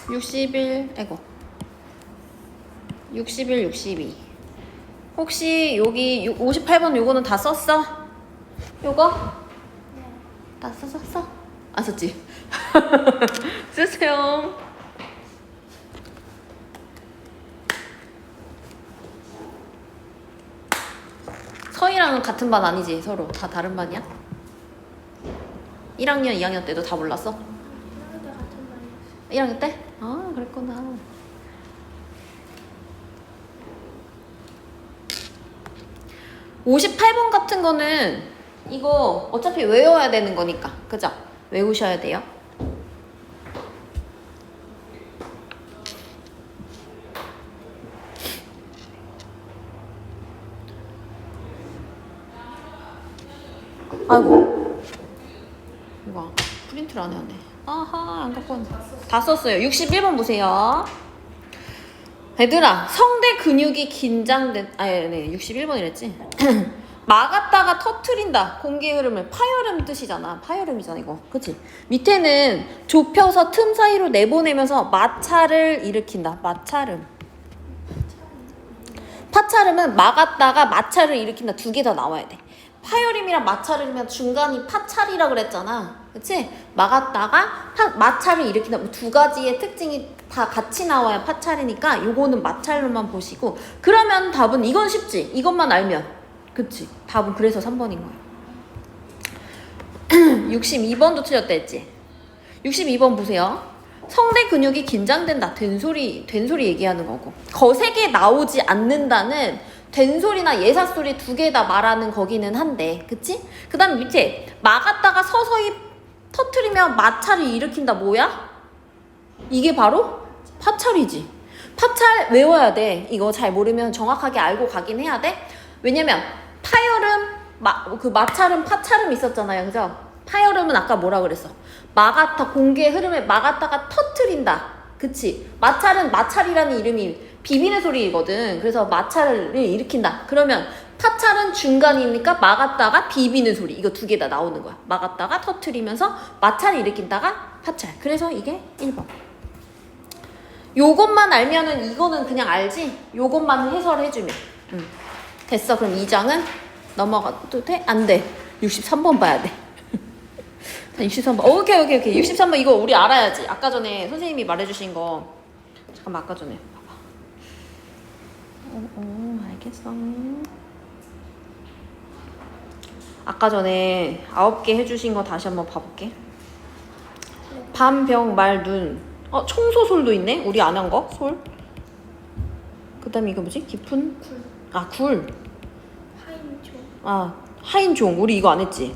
61, 아이고. 61, 62. 혹시 여기 58번 요거는 다 썼어? 요거? 네. 다 썼어? 안 썼지? 쓰세요. 서희랑은 같은 반 아니지? 서로 다 다른 반이야? 1학년, 2학년 때도 다 몰랐어? 1학년 때 같은 반이었어. 1학년 때? 아, 그랬구나. (58번) 같은 거는 이거 어차피 외워야 되는 거니까, 그죠? 외우셔야 돼요. 아이고, 뭐야, 프린트를 안 해왔네. 아하, 안 갖고 왔네. 다 썼어요. 61번 보세요. 얘들아, 성대 근육이 긴장된, 네, 61번이랬지. 막았다가 터트린다. 공기의 흐름을. 파열음 뜻이잖아. 파열음이잖아, 이거. 그치? 밑에는 좁혀서 틈 사이로 내보내면서 마찰을 일으킨다. 마찰음. 파찰음은 막았다가 마찰을 일으킨다. 두 개 다 나와야 돼. 파열음이랑 마찰음이면 중간이 파찰이라 그랬잖아. 그치? 막았다가 마찰을 일으킨다. 두 가지의 특징이 다 같이 나와야 파찰이니까 요거는 마찰로만 보시고, 그러면 답은 이건 쉽지. 이것만 알면. 그치? 답은 그래서 3번인 거예요. 62번도 틀렸다 했지? 62번 보세요. 성대 근육이 긴장된다. 된 소리 얘기하는 거고. 거세게 나오지 않는다는 된 소리나 예사 소리 두 개 다 말하는 거기는 한데, 그치? 그 다음 밑에 막았다가 서서히 터트리면 마찰을 일으킨다. 뭐야? 이게 바로 파찰이지. 파찰 외워야 돼. 이거 잘 모르면 정확하게 알고 가긴 해야 돼. 왜냐면 파열음, 그 마찰음, 파찰음 있었잖아요. 그죠? 파열음은 아까 뭐라 그랬어? 공기의 흐름에 막았다가 터트린다. 그치? 마찰은 마찰이라는 이름이 비비는 소리거든. 그래서 마찰을 일으킨다. 그러면 파찰은 중간이니까 막았다가 비비는 소리. 이거 두 개 다 나오는 거야. 막았다가 터트리면서 마찰을 일으킨다가 파찰. 그래서 이게 1번. 요것만 알면은 이거는 그냥 알지? 요것만 해설해주면. 됐어. 그럼 2장은 넘어가도 돼? 안 돼. 63번 봐야 돼. 63번. 오케이. 63번 이거 우리 알아야지. 아까 전에 선생님이 말해주신 거. 잠깐만, 아까 전에. 봐봐. 알겠어. 아까 전에 9개 해주신 거 다시 한번 봐볼게. 밤, 병, 말, 눈. 청소솔도 있네? 우리 안 한 거? 솔. 그 다음에 이거 뭐지? 깊은? 굴. 굴. 하인종. 하인종. 우리 이거 안 했지?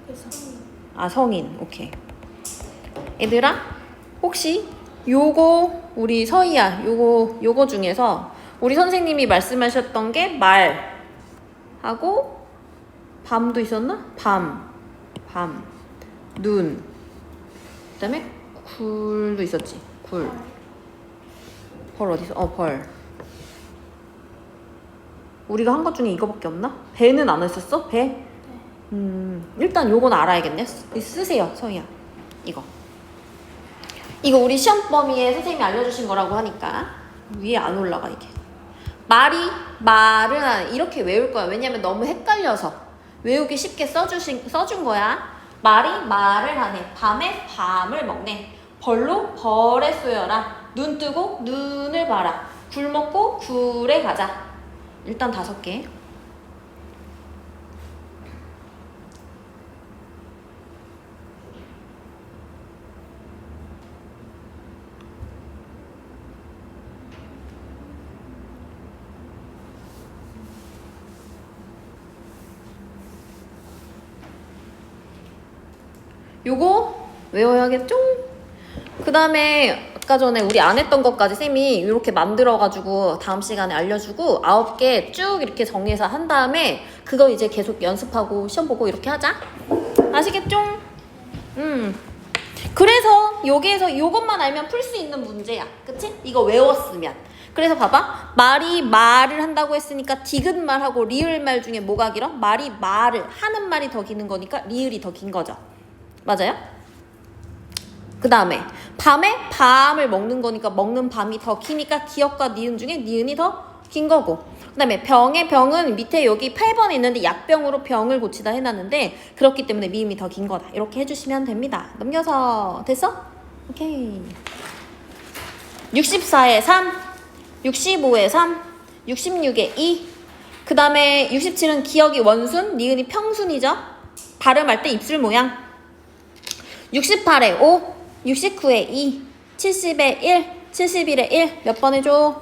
그래서 성인. 성인. 오케이. 얘들아, 혹시 요거 우리 서희야, 요거 중에서 우리 선생님이 말씀하셨던 게 말하고 밤도 있었나? 밤, 눈. 그다음에 굴도 있었지. 굴. 벌 어디서? 벌. 우리가 한 것 중에 이거밖에 없나? 배는 안 했었어? 배? 일단 요건 알아야겠네. 쓰세요, 서희야. 이거 우리 시험 범위에 선생님이 알려주신 거라고 하니까 위에 안 올라가 이게. 말은 이렇게 외울 거야. 왜냐면 너무 헷갈려서 외우기 쉽게 써준 거야. 말이 말을 하네. 밤에 밤을 먹네. 벌로 벌에 쏘여라. 눈 뜨고 눈을 봐라. 굴 먹고 굴에 가자. 일단 5개. 요거 외워야겠죠? 그 다음에 아까 전에 우리 안 했던 것까지 쌤이 이렇게 만들어가지고 다음 시간에 알려주고 9개 쭉 이렇게 정리해서 한 다음에 그거 이제 계속 연습하고 시험 보고 이렇게 하자. 아시겠죠? 그래서 여기에서 요것만 알면 풀 수 있는 문제야. 그치? 이거 외웠으면. 그래서 봐봐. 말이 말을 한다고 했으니까 디귿말하고 리을말 중에 뭐가 길어? 말이 말을 하는 말이 더 기는 거니까 리을이 더 긴 거죠. 맞아요? 그 다음에 밤에 밤을 먹는 거니까 먹는 밤이 더 기니까 기역과 니은 중에 니은이 더 긴 거고. 그 다음에 병의 병은 밑에 여기 8번에 있는데 약병으로 병을 고치다 해놨는데 그렇기 때문에 미음이 더 긴 거다. 이렇게 해주시면 됩니다. 넘겨서 됐어? 오케이. 64에 3, 65에 3, 66에 2. 그 다음에 67은 기역이 원순, 니은이 평순이죠. 발음할 때 입술 모양. 68에 5, 69에 2, 70에 1, 71에 1. 몇 번 해줘?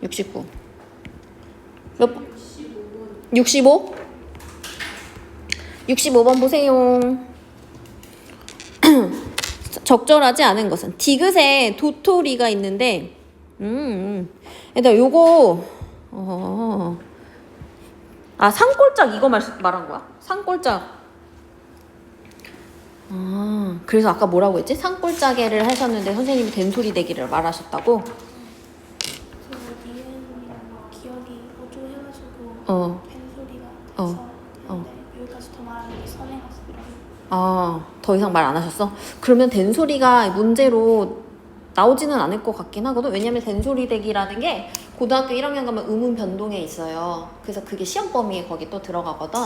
69. 몇 번? 65? 65번 보세요. 적절하지 않은 것은 디귿에 도토리가 있는데 일단 요거 산골짝 이거 말한 거야? 산골짝. 그래서 아까 뭐라고 했지? 산골짜기를 하셨는데 선생님이 된소리 대기를 말하셨다고? 그 니은이랑 기억이 어조해가지고 팬소리가 어. 돼서 근데 여기까지 더 말하는 게 선행했어. 더 이상 말 안 하셨어? 그러면 된소리가 문제로 나오지는 않을 것 같긴 하거든. 왜냐면 된소리 대기라는 게 고등학교 1학년 가면 음운 변동에 있어요. 그래서 그게 시험 범위에 거기 또 들어가거든.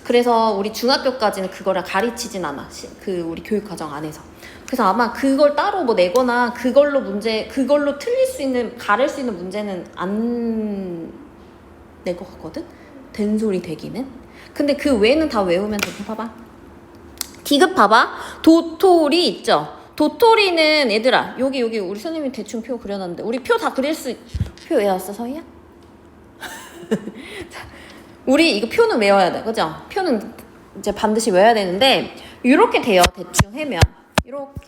그래서 우리 중학교까지는 그거를 가르치진 않아. 우리 교육과정 안에서. 그래서 아마 그걸 따로 뭐 내거나 그걸로 틀릴 수 있는, 가를 수 있는 문제는 안 낼 것 같거든. 된소리 대기는. 근데 그 외에는 다 외우면 돼. 봐봐. 디귿 봐봐. 도토리 있죠? 도토리는 얘들아 여기 우리 선생님이 대충 표 그려놨는데 우리 표 다 그릴 수 표 외웠어 서희야? 우리 이거 표는 외워야 돼 그죠? 표는 이제 반드시 외워야 되는데 이렇게 돼요. 대충 해면 이렇게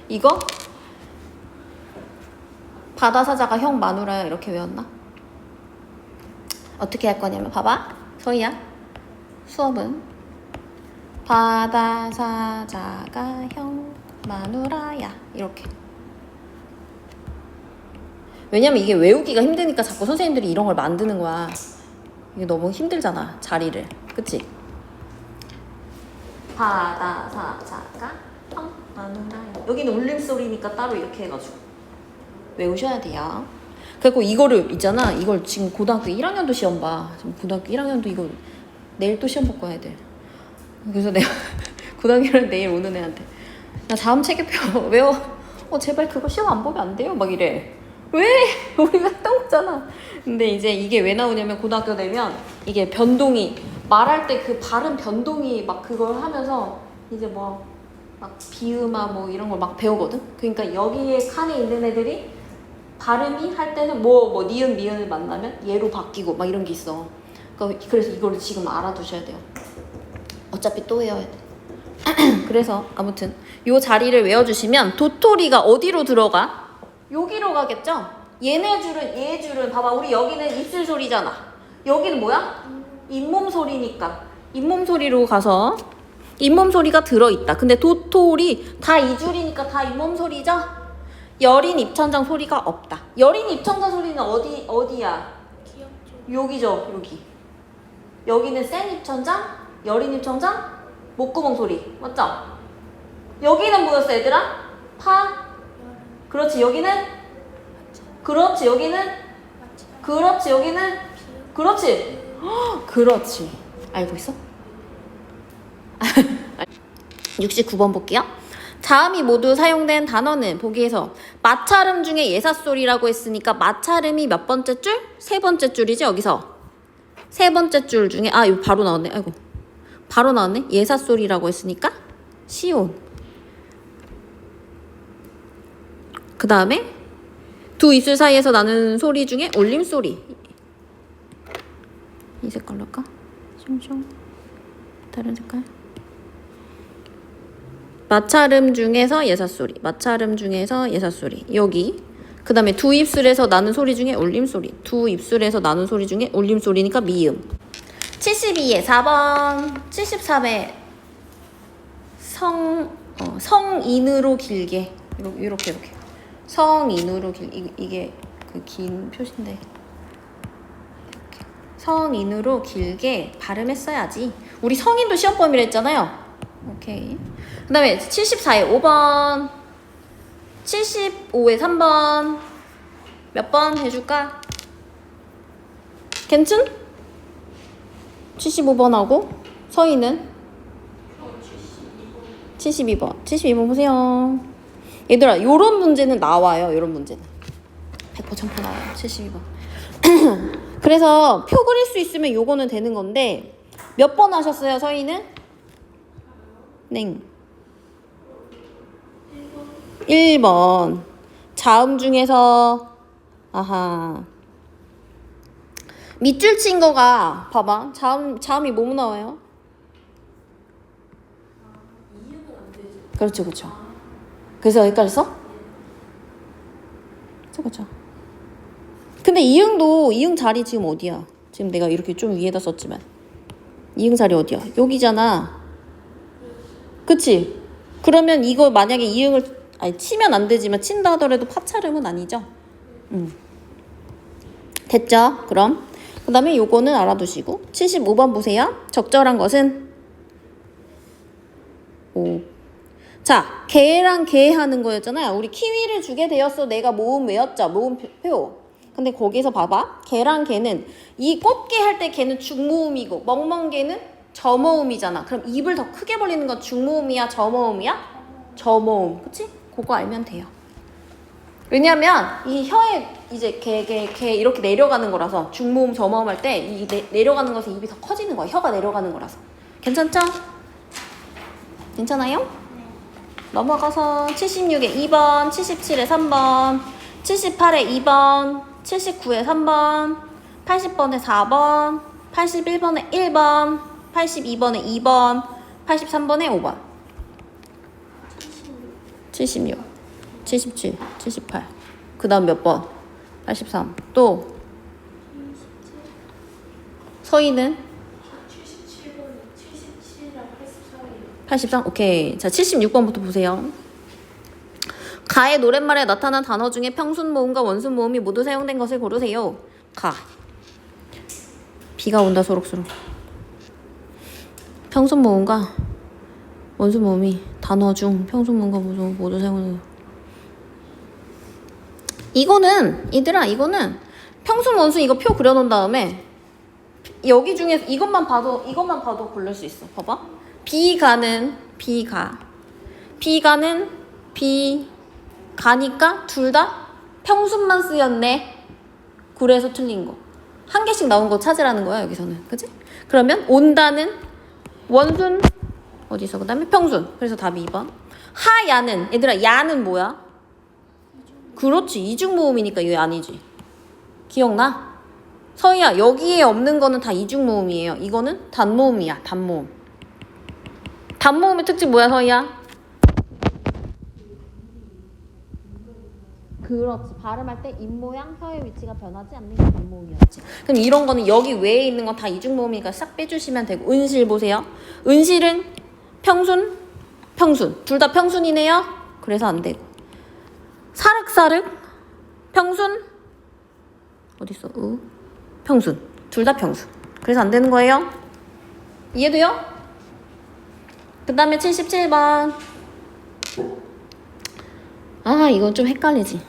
이거 바다사자가 형 마누라야 이렇게 외웠나? 어떻게 할 거냐면 봐봐 서희야 수업은 바다사자가 형 마누라야 이렇게. 왜냐면 이게 외우기가 힘드니까 자꾸 선생님들이 이런 걸 만드는 거야. 이게 너무 힘들잖아 자리를. 그치? 바다사자가 형 마누라야. 여기는 울림소리니까 따로 이렇게 해가지고 외우셔야 돼요. 그리고 이거를 있잖아. 이걸 지금 고등학교 1학년도 시험 봐. 지금 고등학교 1학년도 이거 내일 또 시험 볼 거야 애들. 그래서 내가 고등학교 1학년 내일 오는 애한테 나 다음 체계표 외워. 제발 그거 시험 안 보면 안 돼요. 막 이래. 왜? 우리가 했던 거잖아. 근데 이제 이게 왜 나오냐면 고등학교 되면 이게 변동이 말할 때 그 발음 변동이 막 그걸 하면서 이제 뭐 막 비음아 뭐 이런 걸 막 배우거든. 그러니까 여기에 칸에 있는 애들이 발음이 할 때는 뭐 니은 미은을 만나면 얘로 바뀌고 막 이런 게 있어. 그래서 이거를 지금 알아두셔야 돼요. 어차피 또 외워야 돼. 그래서 아무튼 요 자리를 외워주시면 도토리가 어디로 들어가? 여기로 가겠죠? 얘 줄은 봐봐. 우리 여기는 입술 소리잖아. 여기는 뭐야? 잇몸 소리니까 잇몸 소리로 가서 잇몸 소리가 들어있다. 근데 도토리 다 이 줄이니까 다 잇몸 소리죠? 여린 입천장 소리가 없다. 여린 입천장 소리는 어디야? 기억 쪽. 여기죠, 여기. 여기는 센 입천장, 여린 입천장, 목구멍 소리. 맞죠? 여기는 뭐였어, 얘들아? 그렇지, 여기는? 그렇지, 여기는? 그렇지, 여기는? 그렇지. 그렇지. 알고 있어? 69번 볼게요. 다음이 모두 사용된 단어는 보기에서 마찰음 중에 예사소리라고 했으니까 마찰음이 몇 번째 줄? 세 번째 줄이지 여기서. 세 번째 줄 중에 이거 바로 나왔네. 아이고. 바로 나왔네. 예사소리라고 했으니까 시온. 그 다음에 두 입술 사이에서 나는 소리 중에 올림소리. 이 색깔로 할까? 숑숑. 다른 색깔. 마찰음 중에서 예사소리. 마찰음 중에서 예사소리. 여기. 그 다음에 두 입술에서 나는 소리 중에 울림소리. 두 입술에서 나는 소리 중에 울림소리니까 미음. 72에 4번. 73에 성인으로 길게. 이렇게. 성인으로 길게. 이게 그 긴 표시인데. 이렇게. 성인으로 길게 발음했어야지. 우리 성인도 시험 범위를 했잖아요. 오케이. 그 다음에 74에 5번, 75에 3번. 몇 번 해줄까? 괜찮? 75번하고 서희는? 72번. 72번 보세요. 얘들아, 요런 문제는 나와요. 요런 문제는 100% 1000% 나와요. 72번. 그래서 표 그릴 수 있으면 요거는 되는 건데 몇 번 하셨어요, 서희는? 네. 1번. 자음 중에서 아하. 밑줄 친 거가 봐봐. 자음이 뭐뭐 나와요? 그렇죠, 그렇죠. 그래서 헷갈렸어? 그렇죠. 근데 이응 자리 지금 어디야? 지금 내가 이렇게 좀 위에다 썼지만 이응 자리 어디야? 여기잖아. 그치? 그러면 이거 만약에 이응을 치면 안 되지만 친다 하더라도 파차름은 아니죠? 됐죠? 그럼 그 다음에 요거는 알아두시고 75번 보세요. 적절한 것은 오. 자, 개랑 개 하는 거였잖아요. 우리 키위를 주게 되었어. 내가 모음 외웠죠? 모음 표. 근데 거기서 봐봐. 개랑 개는 이 꽃게 할 때 개는 중모음이고 멍멍개는 저모음이잖아. 그럼 입을 더 크게 벌리는 건 중모음이야? 저모음이야? 저모음. 그치? 그거 알면 돼요. 왜냐면 이 혀에 이제 개 이렇게 내려가는 거라서 중모음 저모음 할 때 이 내려가는 것에 입이 더 커지는 거야. 혀가 내려가는 거라서. 괜찮죠? 괜찮아요? 넘어가서 76에 2번, 77에 3번, 78에 2번, 79에 3번, 80번에 4번, 81번에 1번, 82번에 2번, 83번에 5번. 76, 77, 78. 그 다음 몇 번? 83. 또 서희는? 83? 오케이. 자, 76번부터 보세요. 가의 노랫말에 나타난 단어 중에 평순 모음과 원순 모음이 모두 사용된 것을 고르세요. 가. 비가 온다 소록소록. 평순 모음과 원순 모음이 단어 중 평순 모음과 모두 사용된. 이거는 얘들아, 이거는 평순 원순 이거 표 그려놓은 다음에 여기 중에서 이것만 봐도 고를 수 있어. 봐봐. 비가는 가니까 둘 다 평순만 쓰였네. 그래서 틀린 거. 한 개씩 나온 거 찾으라는 거야, 여기서는. 그치? 그러면 온다는 원순 어디서? 그 다음에 평순. 그래서 답이 2번. 하야는 얘들아, 야는 뭐야? 그렇지. 이중모음이니까 이거 아니지. 기억나? 서희야, 여기에 없는 거는 다 이중모음이에요. 이거는 단모음이야. 단모음. 단모음의 특징 뭐야, 서희야? 그렇지. 발음할 때 입모양, 혀의 위치가 변하지 않는 게 단모음이었지. 그럼 이런 거는 여기 외에 있는 건 다 이중모음이니까 싹 빼주시면 되고. 은실 보세요. 은실은 평순. 둘 다 평순이네요. 그래서 안 되고. 사륵. 평순. 어딨어? 평순. 둘 다 평순. 그래서 안 되는 거예요. 이해돼요? 그 다음에 77번. 아, 이건 좀 헷갈리지.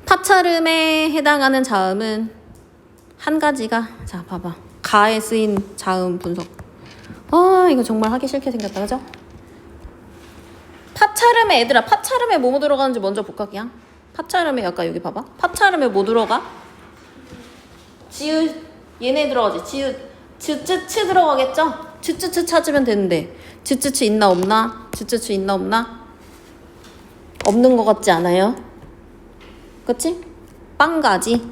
파차름에 해당하는 자음은 한 가지가, 자, 봐봐. 가에 쓰인 자음 분석. 아, 이거 정말 하기 싫게 생겼다, 그죠? 파차름에, 얘들아, 파차름에 뭐 들어가는지 먼저 볼까, 그냥? 파차름에, 아까 여기 봐봐. 파차름에 뭐 들어가? 지읒, 얘네 들어가지. 지읒, 즈쯔츠 들어가겠죠? 즈쯔츠 찾으면 되는데. 즈쯔츠 있나 없나? 즈쯔츠 있나 없나? 없는 것 같지 않아요? 그치? 빵가지.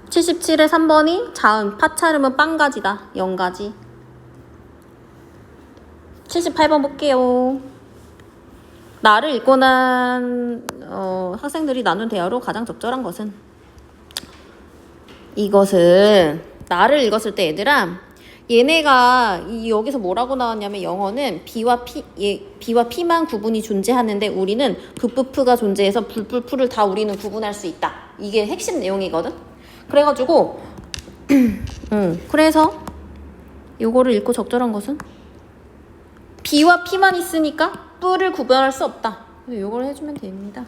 77에 3번이 자음, 파차름은 빵가지다. 0가지. 78번 볼게요. 나를 읽고 난 학생들이 나눈 대화로 가장 적절한 것은? 이것은 나를 읽었을 때 얘들아, 얘네가 여기서 뭐라고 나왔냐면 영어는 B와 P만 구분이 존재하는데 우리는 부프가 존재해서 불풀풀을 다 우리는 구분할 수 있다. 이게 핵심 내용이거든. 그래가지고 그래서 요거를 읽고 적절한 것은 B와 P만 있으니까 뿌를 구별할 수 없다. 요걸 해주면 됩니다.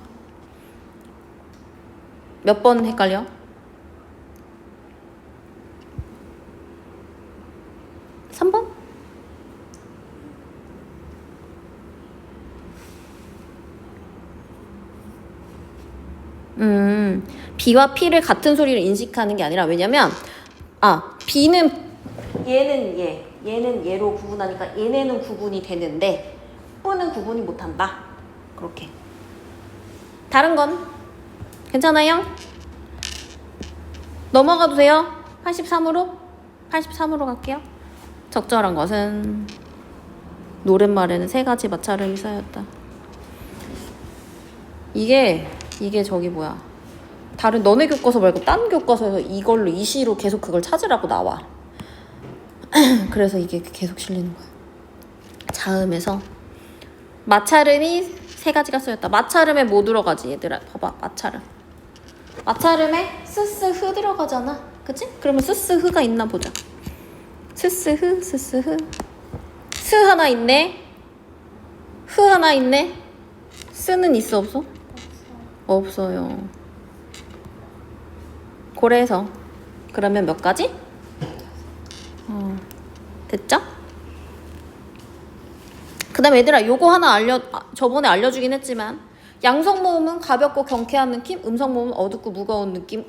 몇 번 헷갈려? 3번? B와 P를 같은 소리를 인식하는 게 아니라, 왜냐면 B는 얘는 얘는 얘로 구분하니까 얘네는 구분이 되는데 뿌는 구분이 못한다. 그렇게. 다른 건 괜찮아요? 넘어가도 돼요? 83으로? 83으로 갈게요. 적절한 것은 노랫말에는 3가지 마찰음이 쌓였다. 이게 저기 뭐야, 다른 너네 교과서 말고 딴 교과서에서 이걸로 이시로 계속 그걸 찾으라고 나와. 그래서 이게 계속 실리는 거야. 자음에서 마찰음이 3가지가 쓰였다. 마찰음에 뭐 들어가지 얘들아? 봐봐. 마찰음에 스스흐 들어가잖아. 그치? 그러면 스스흐가 있나 보자. 스스흐 스 하나 있네. 흐 하나 있네. 스는 있어 없어? 없어요. 그래서 그러면 몇 가지? 됐죠? 그 다음에 얘들아 요거 하나 저번에 알려주긴 했지만, 양성모음은 가볍고 경쾌한 느낌, 음성모음은 어둡고 무거운 느낌,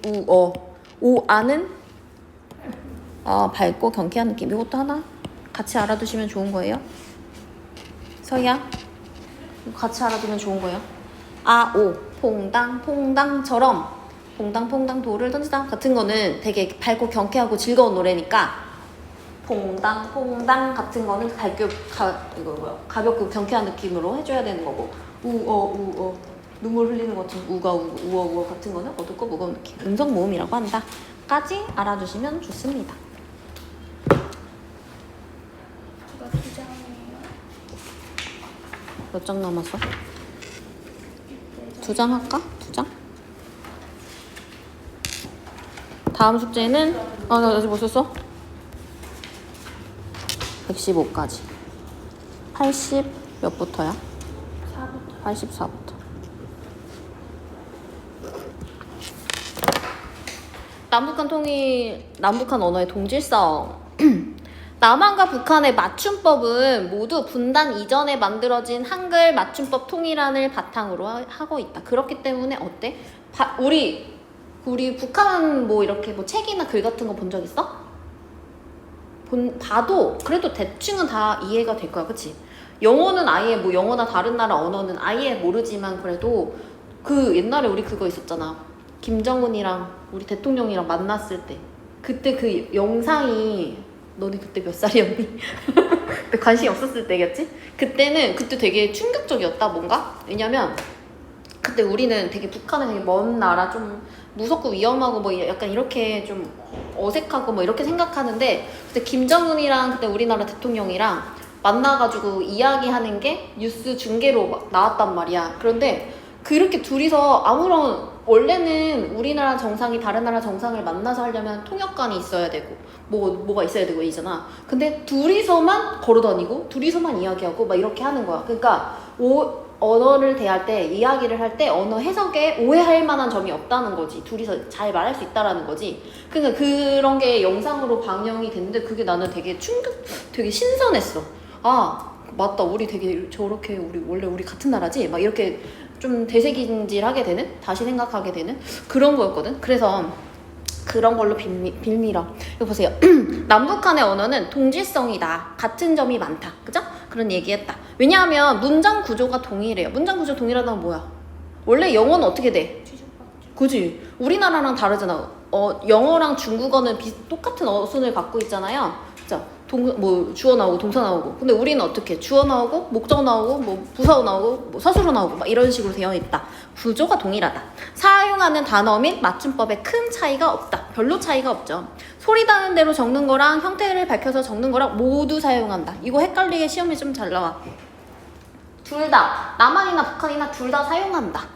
오아는 밝고 경쾌한 느낌. 이것도 하나 같이 알아두시면 좋은 거예요. 서희야, 같이 알아두면 좋은 거예요. 오, 퐁당처럼 퐁당 돌을 던지다 같은 거는 되게 밝고 경쾌하고 즐거운 노래니까, 퐁당 같은 거는 가볍고 경쾌한 느낌으로 해줘야 되는 거고, 우어 눈물 흘리는 것처럼 우어 같은 거는 어둡고 무거운 느낌, 음성 모음이라고 한다 까지 알아두시면 좋습니다. 제가 2장이에요. 몇 장 남았어? 2장 할까? 2장? 다음 숙제는 나 아직 못 썼어? 115까지. 80 몇부터야? 4부터. 84부터. 남북한 언어의 동질성. 남한과 북한의 맞춤법은 모두 분단 이전에 만들어진 한글 맞춤법 통일안을 바탕으로 하고 있다. 그렇기 때문에 어때? 우리 북한 뭐 이렇게 뭐 책이나 글 같은 거 본 적 있어? 봐도 그래도 대충은 다 이해가 될 거야, 그치? 영어는 아예 뭐 영어나 다른 나라 언어는 아예 모르지만 그래도 그 옛날에 우리 그거 있었잖아. 김정은이랑 우리 대통령이랑 만났을 때 그때 그 영상이, 너네 그때 몇 살이었니? 그때 관심이 없었을 때겠지? 그때 되게 충격적이었다 뭔가? 왜냐면 그때 우리는 되게 북한은 되게 먼 나라, 좀 무섭고 위험하고 뭐 약간 이렇게 좀 어색하고 뭐 이렇게 생각하는데, 그때 김정은이랑 그때 우리나라 대통령이랑 만나가지고 이야기하는 게 뉴스 중계로 나왔단 말이야. 그런데 그렇게 둘이서 원래는 우리나라 정상이 다른 나라 정상을 만나서 하려면 통역관이 있어야 되고 뭐가 있어야 되고 이잖아. 근데 둘이서만 걸어다니고 둘이서만 이야기하고 막 이렇게 하는 거야. 그러니까 언어를 대할 때, 이야기를 할 때 언어 해석에 오해할 만한 점이 없다는 거지. 둘이서 잘 말할 수 있다라는 거지. 그러니까 그런 게 영상으로 방영이 됐는데 그게 나는 되게 되게 신선했어. 맞다. 우리 되게 저렇게 원래 우리 같은 나라지? 막 이렇게 좀 되새김질하게 되는, 다시 생각하게 되는 그런 거였거든. 그래서 그런 걸로 빌미라. 이거 보세요. 남북한의 언어는 동질성이다. 같은 점이 많다. 그죠? 그런 얘기했다. 왜냐하면 문장 구조가 동일해요. 문장 구조 동일하다면 뭐야? 원래 영어는 어떻게 돼? 뒤죽박죽. 그지? 우리나라랑 다르잖아. 영어랑 중국어는 똑같은 어순을 갖고 있잖아요. 자, 주어 나오고 동사 나오고. 근데 우리는 어떻게? 주어 나오고 목적 나오고 뭐 부사어 나오고 뭐 서술어 나오고 막 이런 식으로 되어 있다. 구조가 동일하다. 사용하는 단어 및 맞춤법에 큰 차이가 없다. 별로 차이가 없죠. 소리 나는 대로 적는 거랑 형태를 밝혀서 적는 거랑 모두 사용한다. 이거 헷갈리게 시험에 좀 잘 나와. 둘 다, 남한이나 북한이나 둘 다 사용한다.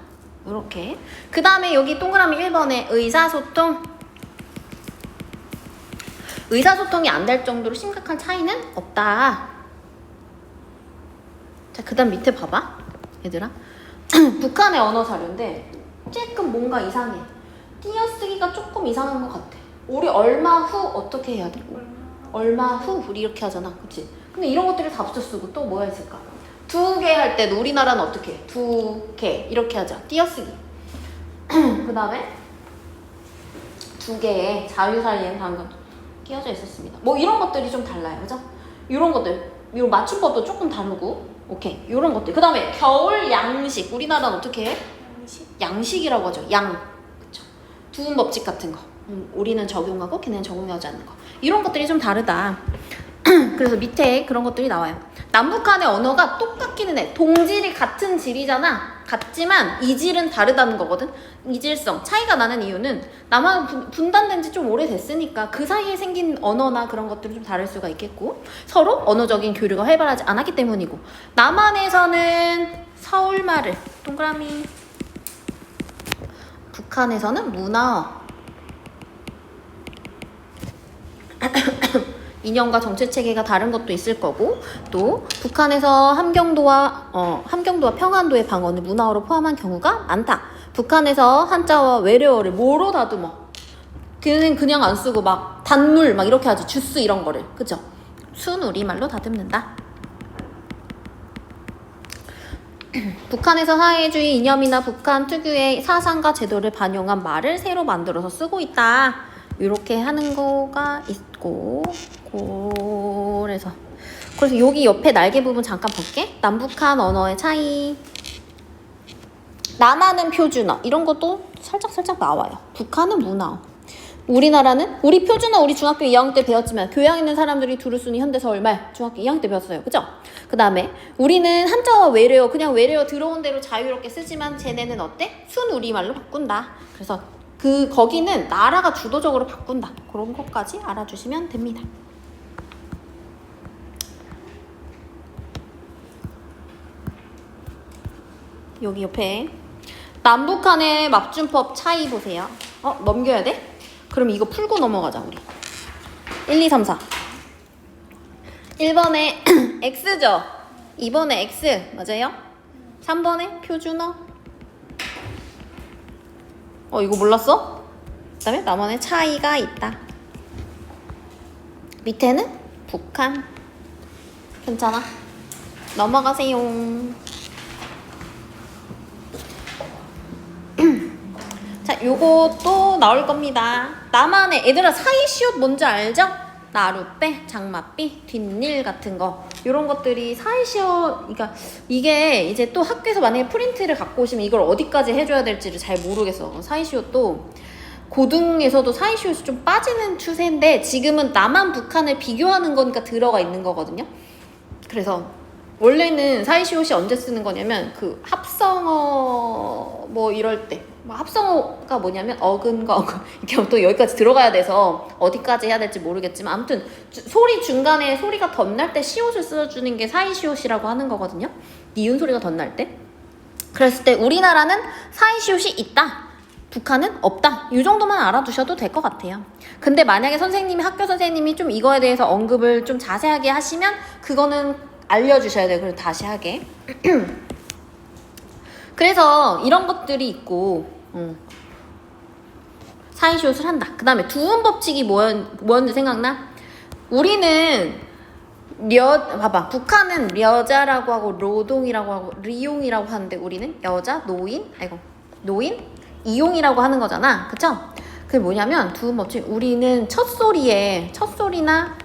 이렇게. 그 다음에 여기 동그라미 1번에 의사소통. 의사소통이 안 될 정도로 심각한 차이는 없다. 자, 그 다음 밑에 봐봐 얘들아. 북한의 언어 자료인데 조금 뭔가 이상해. 띄어쓰기가 조금 이상한 것 같아. 우리 얼마 후 어떻게 해야 돼? 얼마 후 우리 이렇게 하잖아, 그치? 근데 이런 것들을 다 붙여 쓰고 또 뭐가 있을까? 2개 할 때도 우리나라는 어떻게 해? 2개 이렇게 하자. 띄어쓰기. 그 다음에 2개의 자유 사이에는 방금 끼어져 있었습니다. 뭐 이런 것들이 좀 달라요, 그죠? 이런 것들, 이 맞춤법도 조금 다르고, 오케이, 이런 것들. 그 다음에 겨울 양식. 우리나라는 어떻게 해? 양식이라고 하죠. 양, 그쵸? 두음 법칙 같은 거. 우리는 적용하고 걔네는 적용하지 않는 거. 이런 것들이 좀 다르다. 그래서 밑에 그런 것들이 나와요. 남북한의 언어가 똑같기는 해. 동질이 같은 질이잖아. 같지만 이질은 다르다는 거거든. 이질성 차이가 나는 이유는 남한 분단된 지 좀 오래됐으니까 그 사이에 생긴 언어나 그런 것들은 좀 다를 수가 있겠고, 서로 언어적인 교류가 활발하지 않았기 때문이고, 남한에서는 서울말을 동그라미, 북한에서는 문화어, 인연과 정치 체계가 다른 것도 있을 거고, 또 북한에서 함경도와 평안도의 방언을 문화어로 포함한 경우가 많다. 북한에서 한자와 외래어를 뭐로 다듬어? 걔는 그냥 안 쓰고 막 단물 막 이렇게 하지. 주스 이런 거를, 그죠? 순우리말로 다듬는다. 북한에서 사회주의 이념이나 북한 특유의 사상과 제도를 반영한 말을 새로 만들어서 쓰고 있다. 이렇게 하는 거가 있고, 그래서 여기 옆에 날개 부분 잠깐 볼게. 남북한 언어의 차이. 남한은 표준어 이런 것도 살짝 나와요. 북한은 문화어. 우리나라는 우리 표준어 우리 중학교 2학년 때 배웠지만 교양 있는 사람들이 두루순이 현대서울말 중학교 2학년 때 배웠어요. 그죠? 그 다음에 우리는 한자와 외래어 그냥 외래어 들어온 대로 자유롭게 쓰지만 쟤네는 어때? 순우리말로 바꾼다. 그래서 거기는 나라가 주도적으로 바꾼다. 그런 것까지 알아주시면 됩니다. 여기 옆에 남북한의 맞춤법 차이 보세요. 넘겨야 돼? 그럼 이거 풀고 넘어가자 우리. 1, 2, 3, 4. 1번에 X죠? 2번에 X 맞아요? 3번에 표준어. 이거 몰랐어? 그 다음에 남한의 차이가 있다. 밑에는 북한. 괜찮아? 넘어가세요. 자, 요거 또 나올 겁니다. 남한의 얘들아 사이시옷 뭔지 알죠? 나룻배, 장맛비, 뒷일 같은 거 요런 것들이 사이시옷. 그러니까 이게 이제 또 학교에서 만약에 프린트를 갖고 오시면 이걸 어디까지 해줘야 될지를 잘 모르겠어. 사이시옷도 고등에서도 사이시옷이 좀 빠지는 추세인데 지금은 남한, 북한을 비교하는 거니까 들어가 있는 거거든요. 그래서 원래는 사이시옷이 언제 쓰는 거냐면 그 합성어 뭐 이럴 때 합성어가 뭐냐면 어근과 어근 이렇게 또 여기까지 들어가야 돼서 어디까지 해야 될지 모르겠지만 아무튼 소리 중간에 소리가 덧날 때 시옷을 써주는 게 사이시옷이라고 하는 거거든요. 니은 소리가 덧날 때. 그랬을 때 우리나라는 사이시옷이 있다. 북한은 없다. 이 정도만 알아두셔도 될 것 같아요. 근데 만약에 학교 선생님이 좀 이거에 대해서 언급을 좀 자세하게 하시면 그거는 알려주셔야 돼요. 그리고 다시 하게. 그래서 이런 것들이 있고 사이시옷을 한다. 그 다음에 두음 법칙이 뭐였는지 생각나? 우리는 봐봐. 북한은 여자라고 하고 노동이라고 하고 리용이라고 하는데 우리는 여자, 노인, 이용이라고 하는 거잖아. 그쵸? 그게 뭐냐면 두음 법칙. 우리는 첫소리나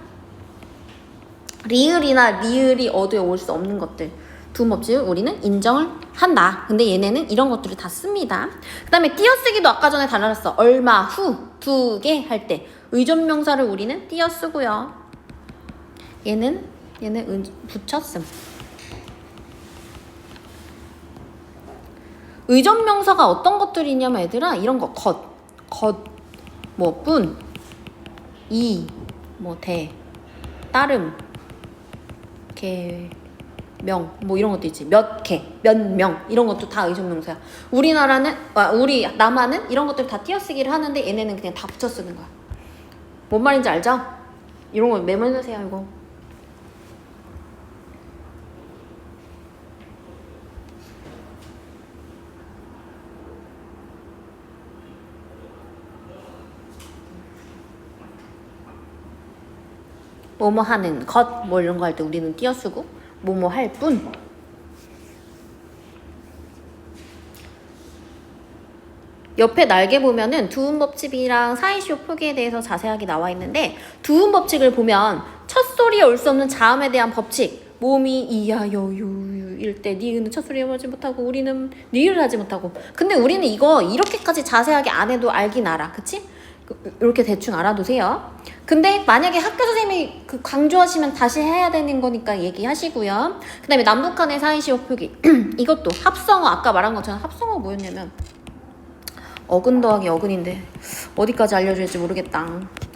리을이나 리을이 어두에 올 수 없는 것들 두음 법칙을 우리는 인정을 한다. 근데 얘네는 이런 것들을 다 씁니다. 그 다음에 띄어쓰기도 아까 전에 달라졌어. 얼마 후 2개 할 때 의존명사를 우리는 띄어쓰고요. 얘는 붙였음. 의존명사가 어떤 것들이 있냐면 얘들아 이런 거 뿐, 대, 따름, 개, 명, 이런 것도 있지. 몇 개, 몇 명 이런 것도 다 의존명사야. 남한은 이런 것들 다 띄어쓰기를 하는데 얘네는 그냥 다 붙여 쓰는 거야. 뭔 말인지 알죠? 이런 거 메모해두세요 이거. 뭐뭐 하는 것 뭐 이런 거 할 때 우리는 띄어쓰고 뭐뭐 할 뿐. 옆에 날개 보면은 두음법칙이랑 사이시오 표기에 대해서 자세하게 나와 있는데 두음법칙을 보면 첫소리에 올 수 없는 자음에 대한 법칙 몸이 이야 여유일 때 니은은 첫소리에 하지 못하고 우리는 니을 하지 못하고 근데 우리는 이거 이렇게까지 자세하게 안 해도 알긴 알아 그치? 이렇게 대충 알아두세요. 근데 만약에 학교 선생님이 강조하시면 다시 해야 되는 거니까 얘기하시고요. 그 다음에 남북한의 사이시오 표기 이것도 합성어 아까 말한 것처럼 합성어 뭐였냐면 어근 더하기 어근인데 어디까지 알려줄지 모르겠다.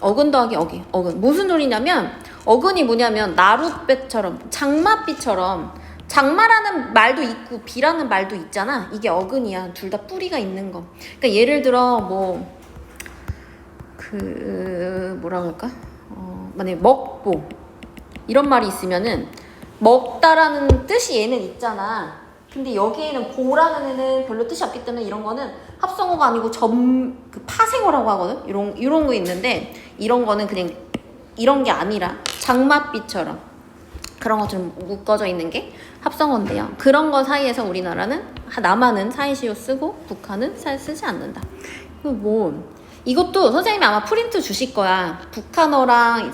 어근 더하기 어근 무슨 소리냐면 어근이 뭐냐면 나룻배처럼 장맛비처럼 장마라는 말도 있고 비라는 말도 있잖아. 이게 어근이야. 둘 다 뿌리가 있는 거. 그러니까 예를 들어 뭐 뭐라 그럴까? 만약에 먹보 이런 말이 있으면은 먹다라는 뜻이 얘는 있잖아. 근데 여기에는 보라는 애는 별로 뜻이 없기 때문에 이런 거는 합성어가 아니고 파생어라고 하거든. 이런 거 있는데 이런 거는 그냥 이런 게 아니라 장맛비처럼 그런 것처럼 묶어져 있는 게 합성어인데요. 그런 거 사이에서 우리나라는 남한은 사이시오 쓰고 북한은 쓰지 않는다. 이것도 선생님이 아마 프린트 주실 거야. 북한어랑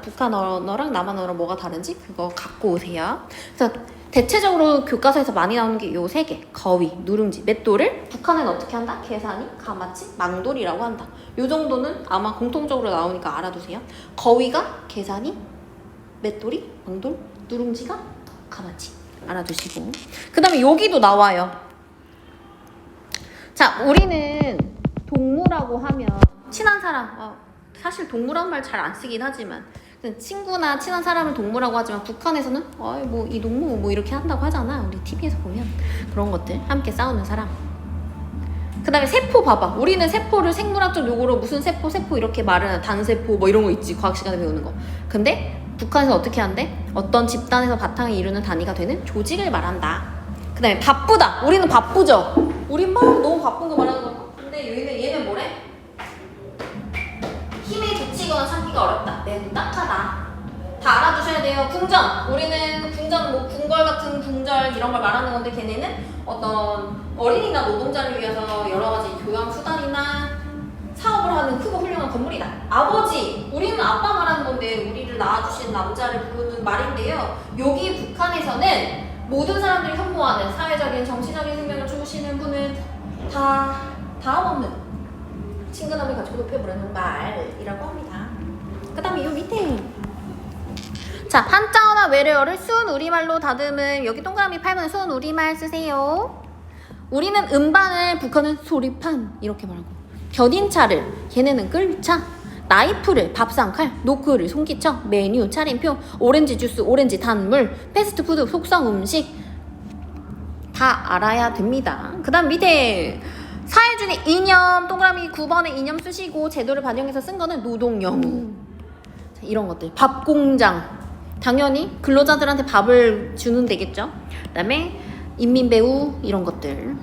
북한어랑 남한어랑 뭐가 다른지 그거 갖고 오세요. 그래서 대체적으로 교과서에서 많이 나오는 게 요 세 개. 거위, 누룽지, 맷돌을 북한은 어떻게 한다? 계산이, 가마치, 망돌이라고 한다. 요 정도는 아마 공통적으로 나오니까 알아두세요. 거위가 계산이, 맷돌이, 망돌, 누룽지가 가마치. 알아두시고. 그 다음에 여기도 나와요. 자, 우리는 동무라고 하면 친한 사람 사실 동무라는 말 잘 안 쓰긴 하지만 친구나 친한 사람을 동무라고 하지만 북한에서는 뭐 이 동무 뭐 이렇게 한다고 하잖아. 우리 TV에서 보면 그런 것들 함께 싸우는 사람. 그 다음에 세포 봐봐. 우리는 세포를 생물학적 용어로 무슨 세포 이렇게 말하는 단세포 뭐 이런 거 있지. 과학 시간에 배우는 거. 근데 북한에서 어떻게 한대? 어떤 집단에서 바탕을 이루는 단위가 되는 조직을 말한다. 그 다음에 바쁘다. 우리는 바쁘죠. 우린 막 너무 바쁜 거 말하는 거. 근데 얘는 뭐래? 힘에 붙이거나 참기가 어렵다. 매우 딱하다. 다 알아두셔야 돼요. 궁전. 우리는 궁전 뭐 궁궐 같은 궁절 이런 걸 말하는 건데 걔네는 어떤 어린이나 노동자를 위해서 여러 가지 교양 수단이나 사업을 하는 크고 훌륭한 건물이다. 아버지. 우리는 아빠 말하는 건데 우리를 낳아주신 남자를 부르는 말인데요. 여기 북한에서는 모든 사람들이 혐오하는 사회적인 정치적인 생명을 주무시는 분은 다음 없는 친근함을 가지고 높여부르는 말이라고 합니다. 그 다음에 요 밑에 자 한자어나 외래어를 순 우리말로 다듬은 여기 동그라미 8번에 순 우리말 쓰세요. 우리는 음반을 북한은 소리판 이렇게 말하고 견인차를 걔네는 끌차 나이프를 밥상칼 노크를 송기청 메뉴 차림표 오렌지 주스 오렌지 단물 패스트푸드 속성 음식 다 알아야 됩니다. 그 다음 밑에 사회주의 이념 동그라미 9번에 이념 쓰시고 제도를 반영해서 쓴 거는 노동영웅 이런 것들 밥공장 당연히 근로자들한테 밥을 주는 데겠죠. 그 다음에 인민배우 이런 것들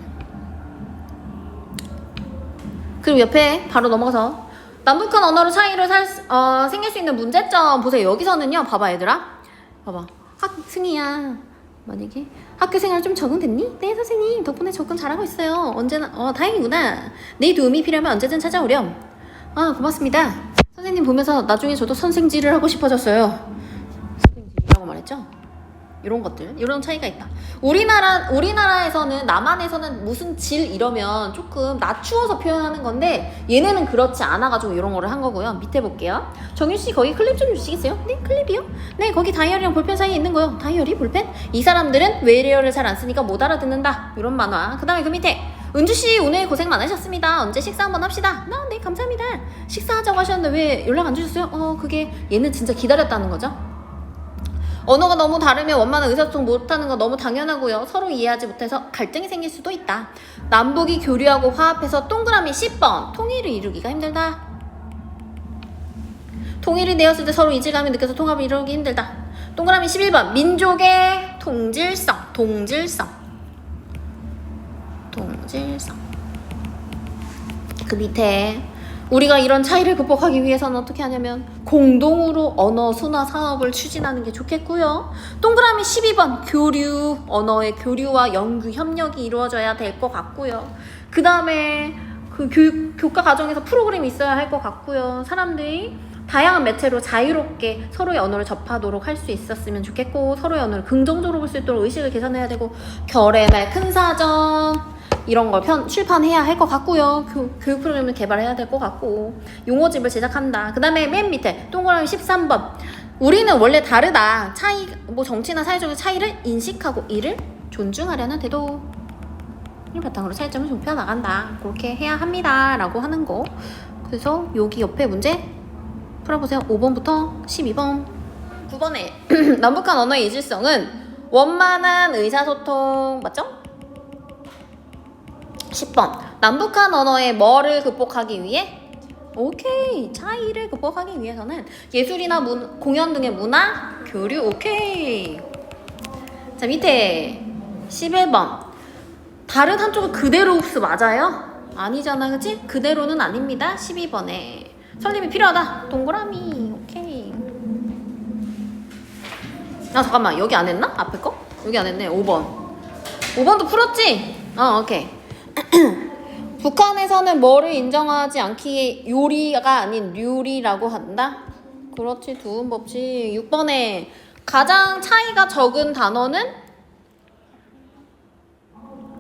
그리고 옆에 바로 넘어가서 남북한 언어로 차이를 생길 수 있는 문제점 보세요. 여기서는요 봐봐 얘들아 봐봐 승희야 만약에 학교 생활 좀 적응됐니? 네 선생님 덕분에 접근 잘하고 있어요. 언제나 다행이구나. 내 도움이 필요하면 언제든 찾아오렴. 고맙습니다. 선생님 보면서 나중에 저도 선생질을 하고 싶어졌어요. 선생질이라고 말했죠? 이런 것들 이런 차이가 있다. 우리나라에서는 남한에서는 무슨 질 이러면 조금 낮추어서 표현하는 건데 얘네는 그렇지 않아가지고 이런 거를 한 거고요. 밑에 볼게요. 정윤씨 거기 클립 좀 주시겠어요? 네 클립이요? 네 거기 다이어리랑 볼펜 사이에 있는 거요. 다이어리 볼펜? 이 사람들은 외래어를 잘 안 쓰니까 못 알아듣는다. 이런 만화. 그 다음에 그 밑에 은주씨 오늘 고생 많으셨습니다. 언제 식사 한번 합시다. 네 감사합니다. 식사하자고 하셨는데 왜 연락 안 주셨어요? 그게 얘는 진짜 기다렸다는 거죠. 언어가 너무 다르면 원만한 의사소통 못하는 건 너무 당연하고요. 서로 이해하지 못해서 갈등이 생길 수도 있다. 남북이 교류하고 화합해서 동그라미 10번 통일을 이루기가 힘들다. 통일이 되었을 때 서로 이질감이 느껴서 통합을 이루기 힘들다. 동그라미 11번 민족의 동질성. 그 밑에 우리가 이런 차이를 극복하기 위해서는 어떻게 하냐면 공동으로 언어 순화 사업을 추진하는 게 좋겠고요. 동그라미 12번 교류, 언어의 교류와 연구 협력이 이루어져야 될 것 같고요. 그 다음에 그 교과 과정에서 프로그램이 있어야 할 것 같고요. 사람들이 다양한 매체로 자유롭게 서로의 언어를 접하도록 할 수 있었으면 좋겠고, 서로의 언어를 긍정적으로 볼 수 있도록 의식을 개선해야 되고, 결의말 큰 사전 이런 걸 출판해야 할 것 같고요. 교육 프로그램을 개발해야 될 것 같고, 용어집을 제작한다. 그 다음에 맨 밑에 동그라미 13번 우리는 원래 다르다. 차이, 뭐 정치나 사회적인 차이를 인식하고 이를 존중하려는 태도 이 바탕으로 차이점을 좁혀 나간다. 그렇게 해야 합니다 라고 하는 거. 그래서 여기 옆에 문제 풀어보세요. 5번부터 12번. 9번에 남북한 언어의 이질성은 원만한 의사소통 맞죠? 10번 남북한 언어의 뭐를 극복하기 위해? 오케이. 차이를 극복하기 위해서는 예술이나 공연 등의 문화 교류. 오케이. 자 밑에 11번 다른 한쪽을 그대로 흡수 맞아요? 아니잖아 그치? 그대로는 아닙니다. 12번에 설립이 필요하다. 동그라미. 오케이. 아 잠깐만 여기 안 했나? 앞에 거? 여기 안 했네. 5번도 풀었지? 오케이. 북한에서는 뭐를 인정하지 않기에 요리가 아닌 류리라고 한다? 그렇지. 두음 법칙. 6번에 가장 차이가 적은 단어는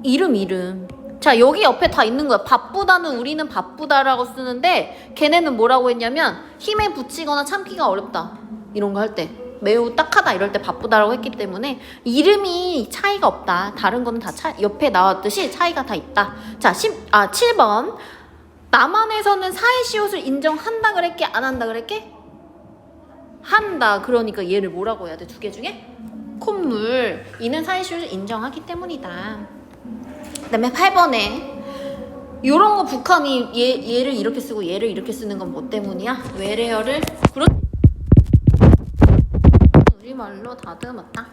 이름. 자 여기 옆에 다 있는 거야. 바쁘다는 우리는 바쁘다라고 쓰는데 걔네는 뭐라고 했냐면 힘에 붙이거나 참기가 어렵다 이런 거 할 때, 매우 딱하다 이럴 때 바쁘다라고 했기 때문에 이름이 차이가 없다. 다른 거는 다 옆에 나왔듯이 차이가 다 있다. 자 7번 남한에서는 사회시옷을 인정한다 그랬게 안 한다 그랬게? 한다. 그러니까 얘를 뭐라고 해야 돼? 두 개 중에? 콧물. 이는 사회시옷을 인정하기 때문이다. 그 다음에 8번에 요런 거 북한이 얘를 이렇게 쓰고 얘를 이렇게 쓰는 건 뭐 때문이야? 외래어를 우리말로 다듬었다.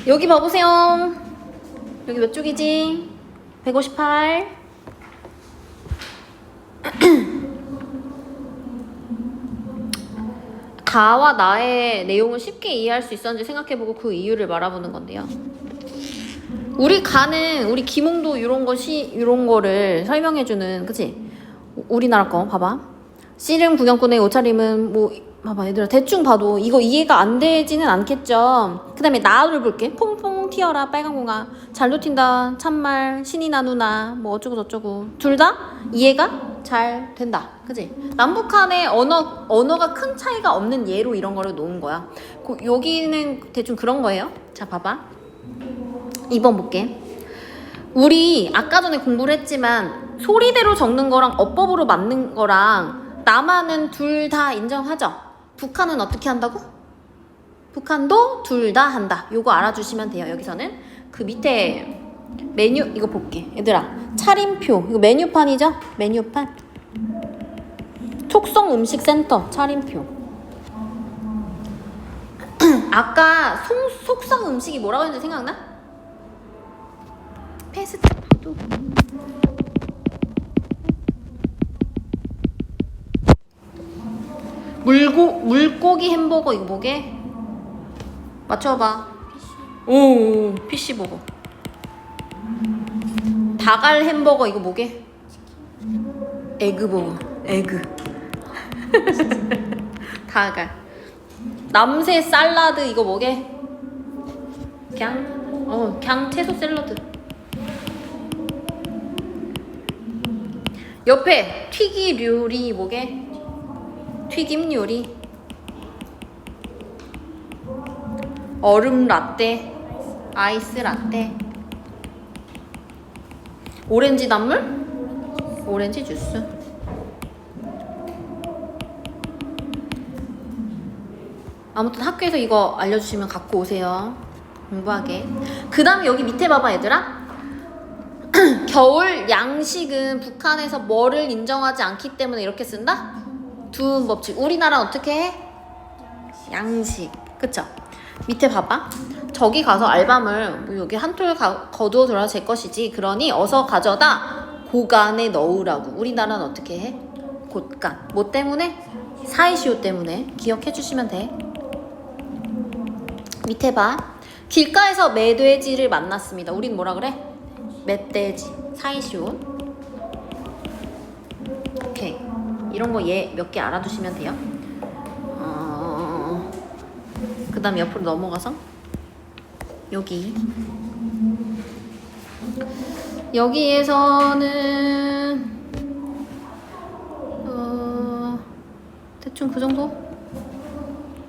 여기 봐보세요. 여기 몇 쪽이지? 158. 가와 나의 내용을 쉽게 이해할 수 있었는지 생각해보고 그 이유를 말해보는 건데요. 우리 기몽도 이런 거를 설명해주는, 그치? 우리나라 거 봐봐. 씨름 구경꾼의 옷차림은 뭐 봐봐 얘들아 대충 봐도 이거 이해가 안 되지는 않겠죠. 그 다음에 나를 볼게. 퐁퐁 튀어라 빨강공아 잘도 튄다 참말 신이 나누나 뭐 어쩌고 저쩌고 둘 다 이해가 잘 된다. 그치? 남북한의 언어가 큰 차이가 없는 예로 이런 거를 놓은 거야. 여기는 대충 그런 거예요. 자 봐봐 2번 볼게. 우리 아까 전에 공부를 했지만 소리대로 적는 거랑 어법으로 맞는 거랑 남한은 둘 다 인정하죠? 북한은 어떻게 한다고? 북한도 둘 다 한다. 요거 알아주시면 돼요. 여기서는 그 밑에 메뉴 이거 볼게. 얘들아 차림표 이거 메뉴판이죠? 메뉴판 촉성음식센터 차림표. 아까 속성 음식이 뭐라고 했는지 생각나? 패스트푸드. 물고기 햄버거 이거 뭐게? 맞춰봐. 오 PC버거. 닭알 햄버거 이거 뭐게? 에그버거. 에그. 닭알. 남새 샐러드 이거 뭐게? 그냥 채소 샐러드. 옆에 튀기 요리 뭐게? 튀김 요리. 얼음 라떼, 아이스 라떼. 오렌지 단물? 오렌지 주스. 아무튼 학교에서 이거 알려주시면 갖고 오세요. 공부하게. 그 다음에 여기 밑에 봐봐 얘들아. 겨울 양식은 북한에서 뭐를 인정하지 않기 때문에 이렇게 쓴다? 두음 법칙. 우리나라는 어떻게 해? 양식. 그쵸? 밑에 봐봐. 저기 가서 알밤을 뭐 여기 한 톨 거두어 들어야 제 것이지. 그러니 어서 가져다 고간에 넣으라고. 우리나라는 어떻게 해? 곳간. 뭐 때문에? 사이시오 때문에. 기억해 주시면 돼. 밑에 봐. 길가에서 매돼지를 만났습니다. 우린 뭐라 그래? 멧돼지. 사이시오. 오케이. 이런 거 얘 몇 개 알아두시면 돼요. 그 다음 옆으로 넘어가서 여기에서는 대충 그 정도?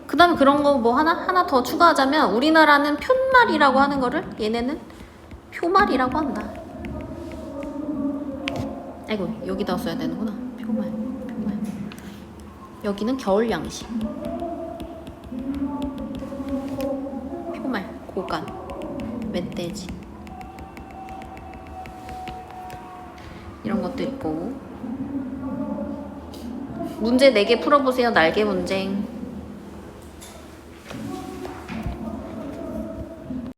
그 다음에 그런 거 뭐 하나 더 추가하자면 우리나라는 푯말이라고 하는 거를 얘네는 표말이라고 한다. 아이고 여기다 써야 되는구나. 표말. 여기는 겨울 양식. 표말, 고간, 멧돼지 이런 것도 있고. 문제 4개 풀어보세요. 날개 문제.